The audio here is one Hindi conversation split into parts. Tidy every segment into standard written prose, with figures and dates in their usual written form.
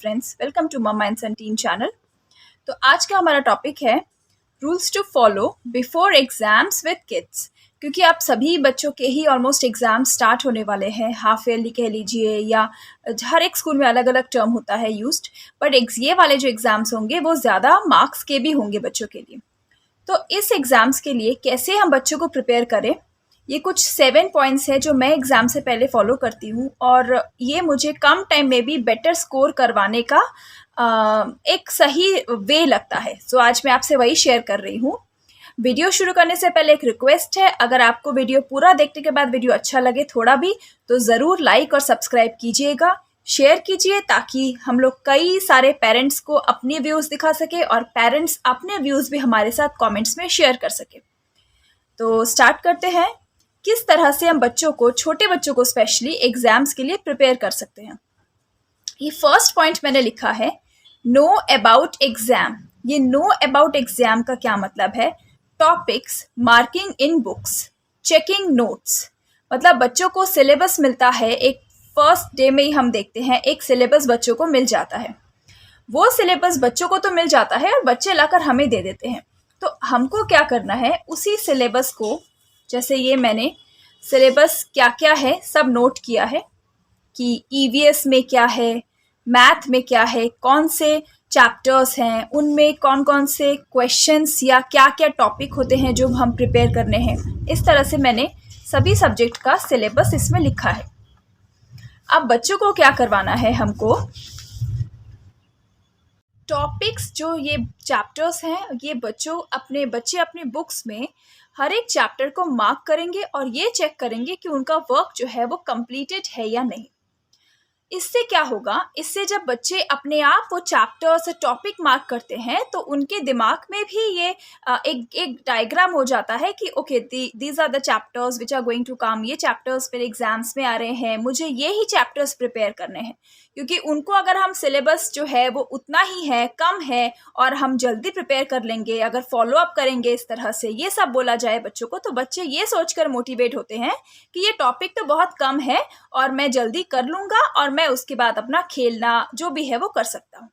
Friends, welcome to mamma and son teen channel. तो आज का हमारा टॉपिक है rules to follow before exams with kids. क्योंकि आप सभी बच्चों के ही ऑलमोस्ट एग्जाम स्टार्ट होने वाले हैं, हाफ ईयरली कह लीजिए या हर एक स्कूल में अलग अलग टर्म होता है यूज्ड, बट ये वाले जो एग्जाम्स होंगे वो ज़्यादा मार्क्स के भी होंगे बच्चों के लिए। तो इस एग्ज़ाम्स के लिए कैसे हम बच्चों को प्रिपेयर करें, ये कुछ 7 पॉइंट्स है जो मैं एग्ज़ाम से पहले फॉलो करती हूँ और ये मुझे कम टाइम में भी बेटर स्कोर करवाने का एक सही वे लगता है। सो आज मैं आपसे वही शेयर कर रही हूँ। वीडियो शुरू करने से पहले एक रिक्वेस्ट है, अगर आपको वीडियो पूरा देखने के बाद वीडियो अच्छा लगे थोड़ा भी, तो ज़रूर लाइक और सब्सक्राइब कीजिएगा, शेयर कीजिए, ताकि हम लोग कई सारे पेरेंट्स को अपने व्यूज़ दिखा सके और पेरेंट्स अपने व्यूज़ भी हमारे साथ कमेंट्स में शेयर कर सके। तो स्टार्ट करते हैं, किस तरह से हम बच्चों को, छोटे बच्चों को स्पेशली एग्जाम्स के लिए प्रिपेयर कर सकते हैं। ये फर्स्ट पॉइंट मैंने लिखा है, नो अबाउट एग्जाम। ये नो अबाउट एग्जाम का क्या मतलब है? टॉपिक्स, मार्किंग इन बुक्स, चेकिंग नोट्स। मतलब बच्चों को सिलेबस मिलता है, एक फर्स्ट डे में ही हम देखते हैं एक सिलेबस बच्चों को मिल जाता है। वो सिलेबस बच्चों को तो मिल जाता है और बच्चे लाकर हमें दे देते हैं। तो हमको क्या करना है, उसी सिलेबस को, जैसे ये मैंने सिलेबस क्या क्या है सब नोट किया है कि ईवीएस में क्या है, मैथ में क्या है, कौन से चैप्टर्स हैं, उनमें कौन कौन से क्वेश्चंस या क्या क्या टॉपिक होते हैं जो हम प्रिपेयर करने हैं। इस तरह से मैंने सभी सब्जेक्ट का सिलेबस इसमें लिखा है। अब बच्चों को क्या करवाना है, हमको टॉपिक्स, जो ये चैप्टर्स हैं, ये बच्चे अपने बुक्स में हर एक चैप्टर को मार्क करेंगे और ये चेक करेंगे कि उनका वर्क जो है वो कंप्लीटेड है या नहीं। इससे क्या होगा, इससे जब बच्चे अपने आप वो चैप्टर्स टॉपिक मार्क करते हैं तो उनके दिमाग में भी ये एक डायग्राम हो जाता है कि okay, these are the chapters which are going to come. ये चैप्टर्स फिर एग्जाम्स में आ रहे हैं, मुझे ये ही चैप्टर्स प्रिपेयर करने हैं। क्योंकि उनको अगर हम सिलेबस जो है वो उतना ही है, कम है, और हम जल्दी प्रिपेयर कर लेंगे, अगर फॉलो अप करेंगे इस तरह से ये सब बोला जाए बच्चों को, तो बच्चे ये सोचकर मोटिवेट होते हैं कि ये टॉपिक तो बहुत कम है और मैं जल्दी कर लूँगा और मैं उसके बाद अपना खेलना जो भी है वो कर सकता हूँ।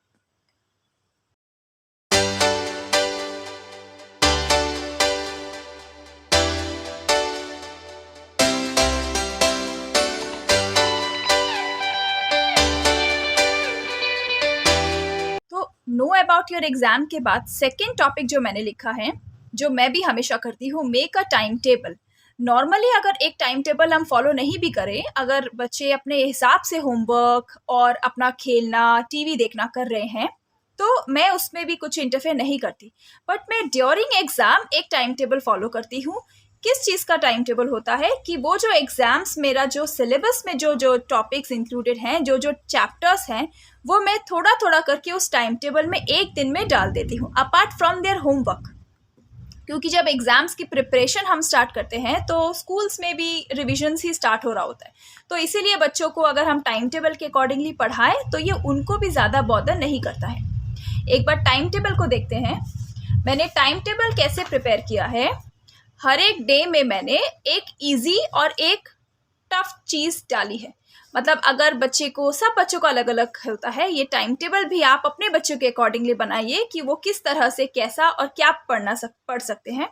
तो नो अबाउट योर एग्जाम के बाद सेकेंड टॉपिक जो मैंने लिखा है, जो मैं भी हमेशा करती हूँ, make a time table. Normally अगर एक टाइम टेबल हम फॉलो नहीं भी करें, अगर बच्चे अपने हिसाब से होमवर्क और अपना खेलना, टीवी देखना कर रहे हैं, तो मैं उसमें भी कुछ इंटरफेयर नहीं करती। बट मैं ड्यूरिंग एग्ज़ाम एक टाइम टेबल फॉलो करती हूँ। किस चीज़ का टाइम टेबल होता है कि वो जो एग्ज़ाम्स, मेरा जो सिलेबस में जो जो टॉपिक्स इंक्लूडेड हैं, जो जो चैप्टर्स हैं, वो मैं थोड़ा थोड़ा करके उस टाइम टेबल में एक दिन में डाल देती हूँ, अपार्ट फ्रॉम देयर होमवर्क। क्योंकि जब एग्ज़ाम्स की प्रिपरेशन हम स्टार्ट करते हैं तो स्कूल्स में भी रिविजन्स ही स्टार्ट हो रहा होता है। तो इसीलिए बच्चों को अगर हम टाइम टेबल के अकॉर्डिंगली पढ़ाएं तो ये उनको भी ज़्यादा बॉदर नहीं करता है। एक बार टाइम टेबल को देखते हैं। मैंने टाइम टेबल कैसे प्रिपेयर किया है, हर एक डे में मैंने एक ईजी और एक टफ चीज़ डाली है। मतलब अगर बच्चे को, सब बच्चों को अलग अलग होता है, ये टाइम टेबल भी आप अपने बच्चों के अकॉर्डिंगली बनाइए कि वो किस तरह से, कैसा और क्या पढ़ सकते हैं।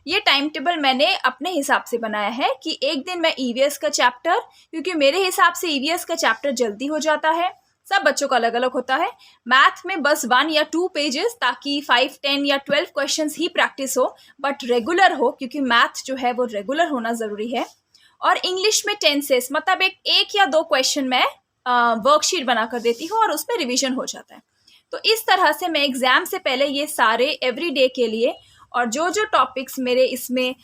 ये टाइम टेबल मैंने अपने हिसाब से बनाया है कि एक दिन मैं ईवीएस का चैप्टर, क्योंकि मेरे हिसाब से ईवीएस का चैप्टर जल्दी हो जाता है, सब बच्चों का अलग अलग होता है। मैथ में बस 1 या 2 पेजेस, ताकि 5, 10 या 12 क्वेश्चंस ही प्रैक्टिस हो, बट रेगुलर हो, क्योंकि मैथ जो है वो रेगुलर होना ज़रूरी है। और इंग्लिश में टेंसेस, मतलब एक या 2 क्वेश्चन मैं वर्कशीट बना कर देती हूँ और उसमें रिवीजन हो जाता है। तो इस तरह से मैं एग्ज़ाम से पहले ये सारे एवरी डे के लिए, और जो जो टॉपिक्स मेरे इसमें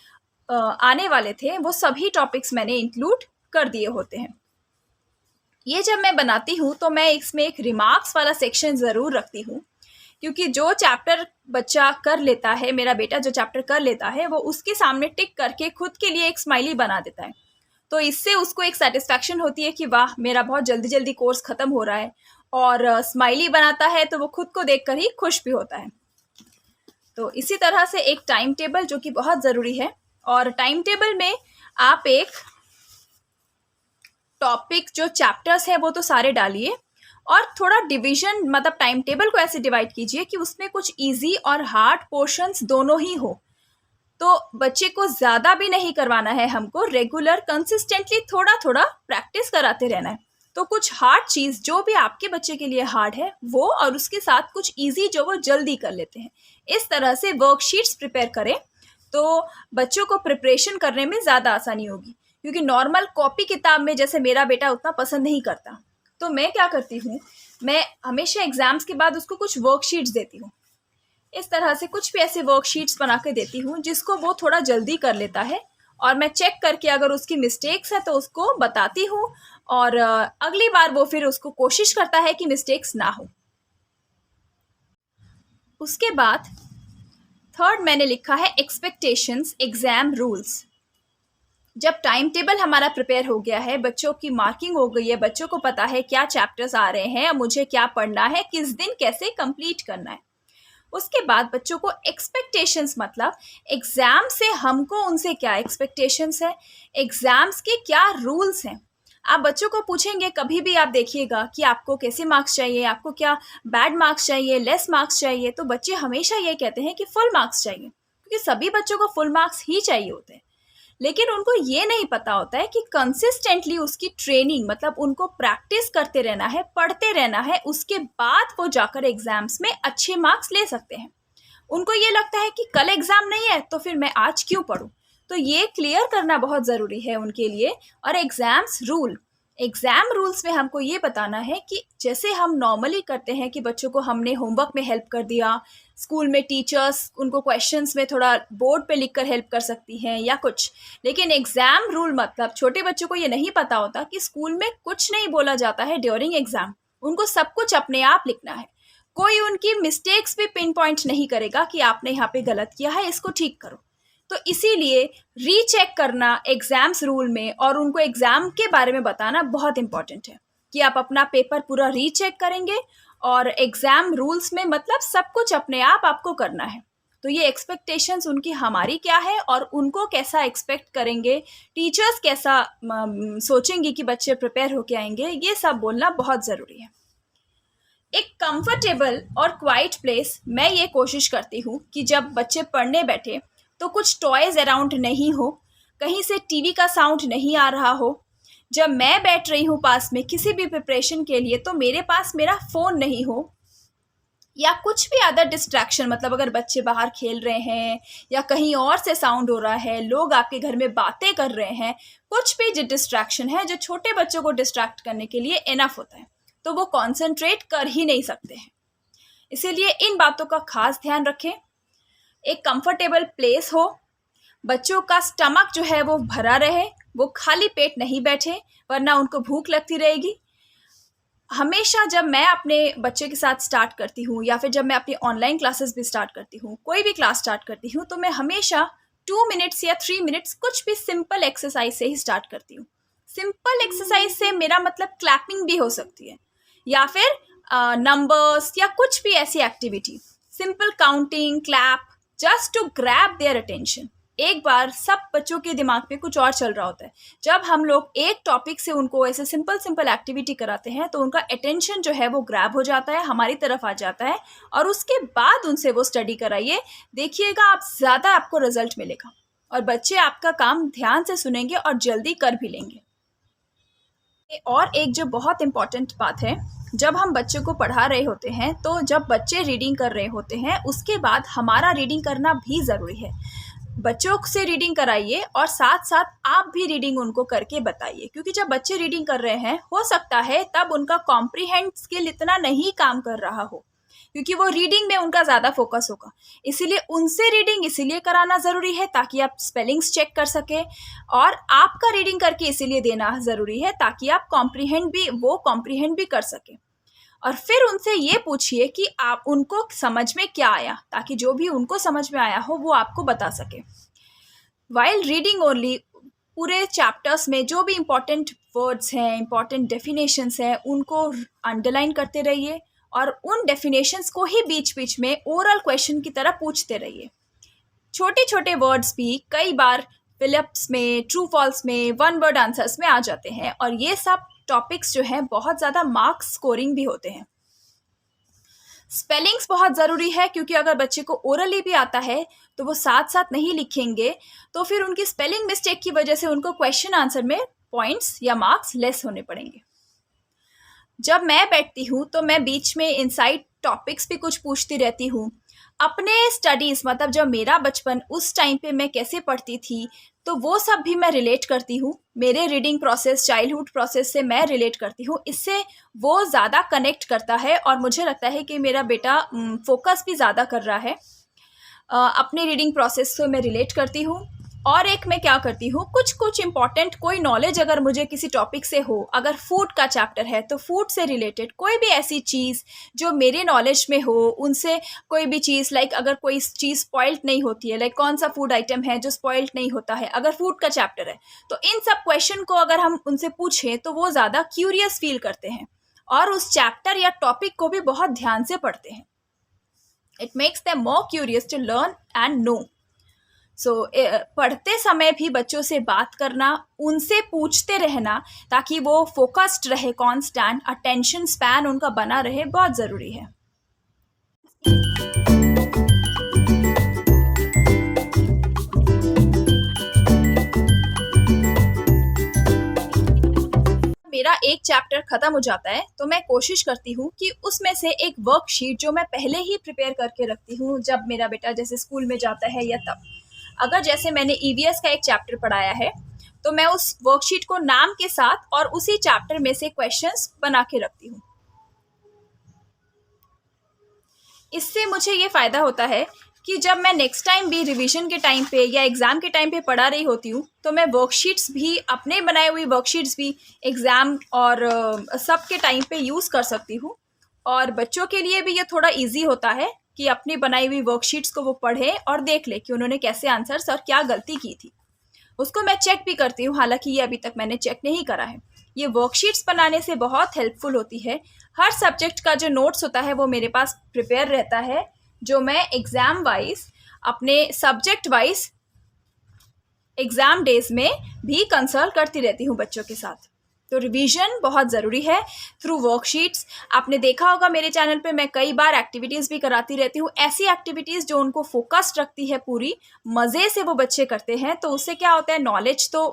आने वाले थे वो सभी टॉपिक्स मैंने इंक्लूड कर दिए होते हैं। ये जब मैं बनाती हूँ तो मैं इसमें एक रिमार्क्स वाला सेक्शन ज़रूर रखती हूँ, क्योंकि जो चैप्टर बच्चा कर लेता है, मेरा बेटा जो चैप्टर कर लेता है, वो उसके सामने टिक करके खुद के लिए एक स्माइली बना देता है। तो इससे उसको एक सेटिस्फैक्शन होती है कि वाह, मेरा बहुत जल्दी जल्दी कोर्स ख़त्म हो रहा है, और स्माइली बनाता है तो वो खुद को देखकर ही खुश भी होता है। तो इसी तरह से एक टाइम टेबल जो कि बहुत ज़रूरी है, और टाइम टेबल में आप एक टॉपिक, जो चैप्टर्स हैं वो तो सारे डालिए, और थोड़ा डिवीजन मतलब टाइम टेबल को ऐसे डिवाइड कीजिए कि उसमें कुछ इजी और हार्ड पोर्शंस दोनों ही हो। तो बच्चे को ज़्यादा भी नहीं करवाना है, हमको रेगुलर कंसिस्टेंटली थोड़ा थोड़ा प्रैक्टिस कराते रहना है। तो कुछ हार्ड चीज़ जो भी आपके बच्चे के लिए हार्ड है वो, और उसके साथ कुछ इजी जो वो जल्दी कर लेते हैं, इस तरह से वर्कशीट्स प्रिपेयर करें तो बच्चों को प्रिपरेशन करने में ज़्यादा आसानी होगी। क्योंकि नॉर्मल कॉपी किताब में जैसे मेरा बेटा उतना पसंद नहीं करता, तो मैं क्या करती हूँ, मैं हमेशा एग्ज़ाम्स के बाद उसको कुछ वर्कशीट्स देती हूँ। इस तरह से कुछ भी ऐसे वर्कशीट्स बना के देती हूँ जिसको वो थोड़ा जल्दी कर लेता है, और मैं चेक करके अगर उसकी मिस्टेक्स है तो उसको बताती हूँ, और अगली बार वो फिर उसको कोशिश करता है कि मिस्टेक्स ना हो। उसके बाद थर्ड मैंने लिखा है एक्सपेक्टेशंस एग्जाम रूल्स। जब टाइम टेबल हमारा प्रिपेयर हो गया है, बच्चों की मार्किंग हो गई है, बच्चों को पता है क्या चैप्टर्स आ रहे हैं, मुझे क्या पढ़ना है, किस दिन कैसे कंप्लीट करना है, उसके बाद बच्चों को एक्सपेक्टेशंस मतलब एग्ज़ाम से हमको उनसे क्या एक्सपेक्टेशंस है, एग्ज़ाम्स के क्या रूल्स हैं। आप बच्चों को पूछेंगे कभी भी, आप देखिएगा कि आपको कैसे मार्क्स चाहिए, आपको क्या बैड मार्क्स चाहिए, लेस मार्क्स चाहिए, तो बच्चे हमेशा ये कहते हैं कि फुल मार्क्स चाहिए, क्योंकि सभी बच्चों को फुल मार्क्स ही चाहिए होते हैं। लेकिन उनको ये नहीं पता होता है कि कंसिस्टेंटली उसकी ट्रेनिंग मतलब उनको प्रैक्टिस करते रहना है, पढ़ते रहना है, उसके बाद वो जाकर एग्जाम्स में अच्छे मार्क्स ले सकते हैं। उनको ये लगता है कि कल एग्ज़ाम नहीं है तो फिर मैं आज क्यों पढूं, तो ये क्लियर करना बहुत ज़रूरी है उनके लिए। और एग्ज़ाम रूल्स में हमको ये बताना है कि जैसे हम नॉर्मली करते हैं कि बच्चों को हमने होमवर्क में हेल्प कर दिया, स्कूल में टीचर्स उनको क्वेश्चंस में थोड़ा बोर्ड पे लिखकर हेल्प कर सकती हैं या कुछ, लेकिन एग्ज़ाम रूल मतलब छोटे बच्चों को ये नहीं पता होता कि स्कूल में कुछ नहीं बोला जाता है ड्यूरिंग एग्ज़ाम। उनको सब कुछ अपने आप लिखना है, कोई उनकी मिस्टेक्स भी पिन पॉइंट नहीं करेगा कि आपने यहाँ पे गलत किया है, इसको ठीक करो। तो इसीलिए रीचेक करना एग्जाम्स रूल में और उनको एग्जाम के बारे में बताना बहुत इंपॉर्टेंट है कि आप अपना पेपर पूरा रीचेक करेंगे, और एग्जाम रूल्स में मतलब सब कुछ अपने आप आपको करना है। तो ये एक्सपेक्टेशंस उनकी हमारी क्या है और उनको कैसा एक्सपेक्ट करेंगे, टीचर्स कैसा सोचेंगी कि बच्चे प्रिपेयर होके आएंगे, ये सब बोलना बहुत ज़रूरी है। एक कंफर्टेबल और क्वाइट प्लेस, मैं ये कोशिश करती हूँ कि जब बच्चे पढ़ने बैठे तो कुछ टॉयज़ अराउंड नहीं हो, कहीं से टीवी का साउंड नहीं आ रहा हो। जब मैं बैठ रही हूँ पास में किसी भी प्रिपरेशन के लिए तो मेरे पास मेरा फ़ोन नहीं हो या कुछ भी अदर डिस्ट्रैक्शन, मतलब अगर बच्चे बाहर खेल रहे हैं या कहीं और से साउंड हो रहा है, लोग आपके घर में बातें कर रहे हैं, कुछ भी जो डिस्ट्रैक्शन है जो छोटे बच्चों को डिस्ट्रैक्ट करने के लिए इनफ होता है, तो वो कॉन्सेंट्रेट कर ही नहीं सकते हैं। इसीलिए इन बातों का खास ध्यान रखें। एक कंफर्टेबल प्लेस हो, बच्चों का स्टमक जो है वो भरा रहे, वो खाली पेट नहीं बैठे वरना उनको भूख लगती रहेगी। हमेशा जब मैं अपने बच्चे के साथ स्टार्ट करती हूँ या फिर जब मैं अपनी ऑनलाइन क्लासेस भी स्टार्ट करती हूँ, कोई भी क्लास स्टार्ट करती हूँ, तो मैं हमेशा 2 मिनट्स या 3 मिनट्स कुछ भी सिंपल एक्सरसाइज से ही स्टार्ट करती हूँ। सिंपल एक्सरसाइज से मेरा मतलब क्लैपिंग भी हो सकती है या फिर नंबर्स या कुछ भी ऐसी activity, simple counting, clap, just to grab their attention. एक बार सब बच्चों के दिमाग पे कुछ और चल रहा होता है, जब हम लोग एक टॉपिक से उनको ऐसे सिंपल एक्टिविटी कराते हैं तो उनका अटेंशन जो है वो ग्रैब हो जाता है, हमारी तरफ आ जाता है, और उसके बाद उनसे वो स्टडी कराइए, देखिएगा आप ज़्यादा आपको रिजल्ट मिलेगा और बच्चे आपका काम ध्यान से सुनेंगे और जल्दी कर भी लेंगे। और एक जो बहुत इम्पॉर्टेंट बात है, जब हम बच्चों को पढ़ा रहे होते हैं तो जब बच्चे रीडिंग कर रहे होते हैं उसके बाद हमारा रीडिंग करना भी ज़रूरी है। बच्चों से रीडिंग कराइए और साथ साथ आप भी रीडिंग उनको करके बताइए, क्योंकि जब बच्चे रीडिंग कर रहे हैं हो सकता है तब उनका कॉम्प्रीहेंड स्किल इतना नहीं काम कर रहा हो, क्योंकि वो रीडिंग में उनका ज़्यादा फोकस होगा। इसीलिए उनसे रीडिंग इसीलिए कराना ज़रूरी है ताकि आप स्पेलिंग्स चेक कर सकें, और आपका रीडिंग करके इसीलिए देना ज़रूरी है ताकि आप कॉम्प्रीहेंड भी कर सकें। और फिर उनसे ये पूछिए कि आप उनको समझ में क्या आया, ताकि जो भी उनको समझ में आया हो वो आपको बता सके। वाइल रीडिंग ओनली, पूरे चैप्टर्स में जो भी इम्पॉर्टेंट वर्ड्स हैं, इम्पॉर्टेंट डेफिनेशंस हैं, उनको अंडरलाइन करते रहिए और उन डेफिनेशंस को ही बीच बीच में ओरल क्वेश्चन की तरह पूछते रहिए। छोटे छोटे वर्ड्स भी कई बार फिलिप्स में, ट्रू फॉल्स में, वन वर्ड आंसर्स में आ जाते हैं, और ये सब टॉपिक्स जो हैं बहुत ज़्यादा मार्क्स स्कोरिंग भी होते हैं। स्पेलिंग्स बहुत ज़रूरी है, क्योंकि अगर बच्चे को ओरली भी आता है तो वो साथ साथ नहीं लिखेंगे तो फिर उनकी स्पेलिंग मिस्टेक की वजह से उनको क्वेश्चन आंसर में पॉइंट्स या मार्क्स लेस होने पड़ेंगे। जब मैं बैठती हूँ तो मैं बीच में इनसाइड टॉपिक्स भी कुछ पूछती रहती हूँ। अपने स्टडीज़ मतलब जब मेरा बचपन उस टाइम पे मैं कैसे पढ़ती थी तो वो सब भी मैं रिलेट करती हूँ। मेरे रीडिंग प्रोसेस, चाइल्डहुड प्रोसेस से मैं रिलेट करती हूँ। इससे वो ज़्यादा कनेक्ट करता है और मुझे लगता है कि मेरा बेटा फोकस भी ज़्यादा कर रहा है। अपने रीडिंग प्रोसेस से मैं रिलेट करती हूँ। और एक मैं क्या करती हूँ, कुछ इंपॉर्टेंट कोई नॉलेज अगर मुझे किसी टॉपिक से हो, अगर फूड का चैप्टर है तो फूड से रिलेटेड कोई भी ऐसी चीज़ जो मेरे नॉलेज में हो, उनसे कोई भी चीज़ लाइक अगर कोई चीज़ स्पॉइल्ड नहीं होती है, लाइक कौन सा फूड आइटम है जो स्पॉइल्ड नहीं होता है, अगर फूड का चैप्टर है तो इन सब क्वेश्चन को अगर हम उनसे पूछें तो वो ज़्यादा क्यूरियस फील करते हैं और उस चैप्टर या टॉपिक को भी बहुत ध्यान से पढ़ते हैं। It makes them more curious to learn and know. So पढ़ते समय भी बच्चों से बात करना, उनसे पूछते रहना ताकि वो फोकस्ड रहे, कॉन्स्टेंट अटेंशन स्पैन उनका बना रहे, बहुत ज़रूरी है। मेरा एक चैप्टर ख़त्म हो जाता है तो मैं कोशिश करती हूँ कि उसमें से एक वर्कशीट जो मैं पहले ही प्रिपेयर करके रखती हूँ जब मेरा बेटा जैसे स्कूल में जाता है या तब, अगर जैसे मैंने ईवीएस का एक चैप्टर पढ़ाया है तो मैं उस वर्कशीट को नाम के साथ और उसी चैप्टर में से क्वेश्चंस बना के रखती हूँ। इससे मुझे ये फ़ायदा होता है कि जब मैं नेक्स्ट टाइम भी रिवीजन के टाइम पे या एग्ज़ाम के टाइम पे पढ़ा रही होती हूँ तो मैं वर्कशीट्स भी, अपने बनाई हुई वर्कशीट्स भी एग्ज़ाम और सब के टाइम पे यूज़ कर सकती हूँ। और बच्चों के लिए भी ये थोड़ा इजी होता है कि अपनी बनाई हुई वर्कशीट्स को वो पढ़े और देख ले कि उन्होंने कैसे आंसर्स और क्या गलती की थी। उसको मैं चेक भी करती हूँ, हालांकि ये अभी तक मैंने चेक नहीं करा है। ये वर्कशीट्स बनाने से बहुत हेल्पफुल होती है। हर सब्जेक्ट का जो नोट्स होता है वो मेरे पास प्रिपेयर रहता है, जो मैं एग्ज़ाम वाइज, अपने सब्जेक्ट वाइज एग्ज़ाम डेज में भी कंसल्ट करती रहती हूँ बच्चों के साथ। तो रिवीजन बहुत ज़रूरी है थ्रू वर्कशीट्स। आपने देखा होगा मेरे चैनल पे मैं कई बार एक्टिविटीज़ भी कराती रहती हूँ, ऐसी एक्टिविटीज़ जो उनको फोकस्ड रखती है, पूरी मज़े से वो बच्चे करते हैं। तो उससे क्या होता है, नॉलेज तो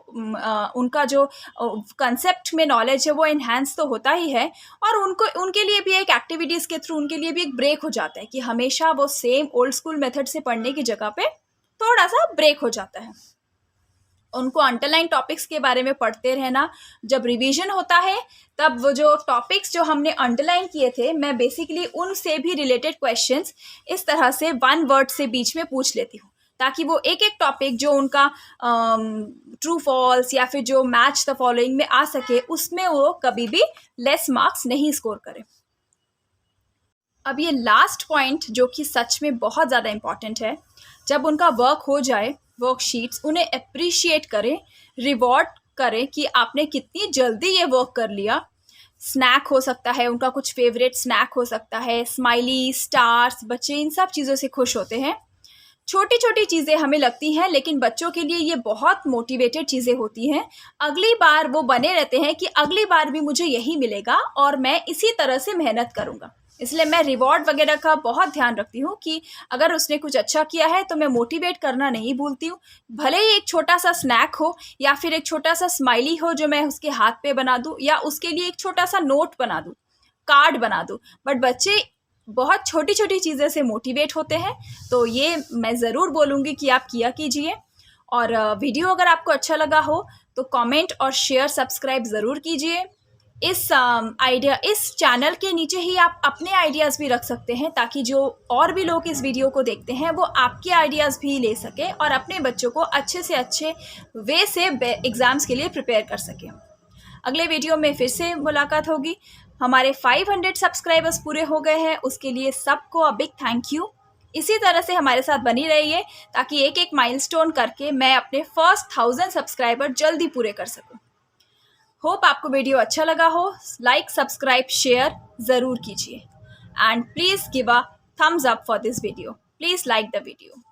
उनका जो कंसेप्ट में नॉलेज है वो इन्हांस तो होता ही है, और उनके लिए भी एक एक्टिविटीज़ के थ्रू उनके लिए भी एक ब्रेक हो जाता है कि हमेशा वो सेम ओल्ड स्कूल मेथड से पढ़ने की जगह पे थोड़ा सा ब्रेक हो जाता है। उनको अंडरलाइन टॉपिक्स के बारे में पढ़ते रहना। जब रिवीजन होता है तब वो जो टॉपिक्स जो हमने अंडरलाइन किए थे, मैं बेसिकली उनसे भी रिलेटेड क्वेश्चंस इस तरह से वन वर्ड से बीच में पूछ लेती हूँ, ताकि वो एक एक टॉपिक जो उनका ट्रू फॉल्स या फिर जो मैच द फॉलोइंग में आ सके, उसमें वो कभी भी लेस मार्क्स नहीं स्कोर करे। अब ये लास्ट पॉइंट जो कि सच में बहुत ज़्यादा इम्पॉर्टेंट है, जब उनका वर्क हो जाए, वर्कशीट्स, उन्हें अप्रिशिएट करें, रिवॉर्ड करें कि आपने कितनी जल्दी ये वर्क कर लिया। स्नैक हो सकता है, उनका कुछ फेवरेट स्नैक हो सकता है, स्माइली, स्टार्स, बच्चे इन सब चीज़ों से खुश होते हैं। छोटी छोटी चीज़ें हमें लगती हैं, लेकिन बच्चों के लिए ये बहुत मोटिवेटेड चीज़ें होती हैं। अगली बार वो बने रहते हैं कि अगली बार भी मुझे यही मिलेगा और मैं इसी तरह से मेहनत करूँगा। इसलिए मैं रिवॉर्ड वगैरह का बहुत ध्यान रखती हूँ कि अगर उसने कुछ अच्छा किया है तो मैं मोटिवेट करना नहीं भूलती हूँ। भले ही एक छोटा सा स्नैक हो या फिर एक छोटा सा स्माइली हो जो मैं उसके हाथ पे बना दूँ, या उसके लिए एक छोटा सा नोट बना दूँ, कार्ड बना दूँ, बट बच्चे बहुत छोटी छोटी चीज़ें से मोटिवेट होते हैं। तो ये मैं ज़रूर बोलूँगी कि आप किया कीजिए। और वीडियो अगर आपको अच्छा लगा हो तो कमेंट और शेयर, सब्सक्राइब ज़रूर कीजिए। इस चैनल के नीचे ही आप अपने आइडियाज़ भी रख सकते हैं, ताकि जो और भी लोग इस वीडियो को देखते हैं वो आपके आइडियाज़ भी ले सकें और अपने बच्चों को अच्छे से अच्छे वे से एग्ज़ाम्स के लिए प्रिपेयर कर सकें। अगले वीडियो में फिर से मुलाकात होगी। हमारे 500 सब्सक्राइबर्स पूरे हो गए हैं, उसके लिए सबको अ बिग थैंक यू। इसी तरह से हमारे साथ बनी रहिए ताकि एक एक माइलस्टोन करके मैं अपने फर्स्ट 1000 सब्सक्राइबर जल्दी पूरे कर सकूं। होप आपको वीडियो अच्छा लगा हो। लाइक, सब्सक्राइब, शेयर ज़रूर कीजिए and please give a thumbs up for this video. Please like the video.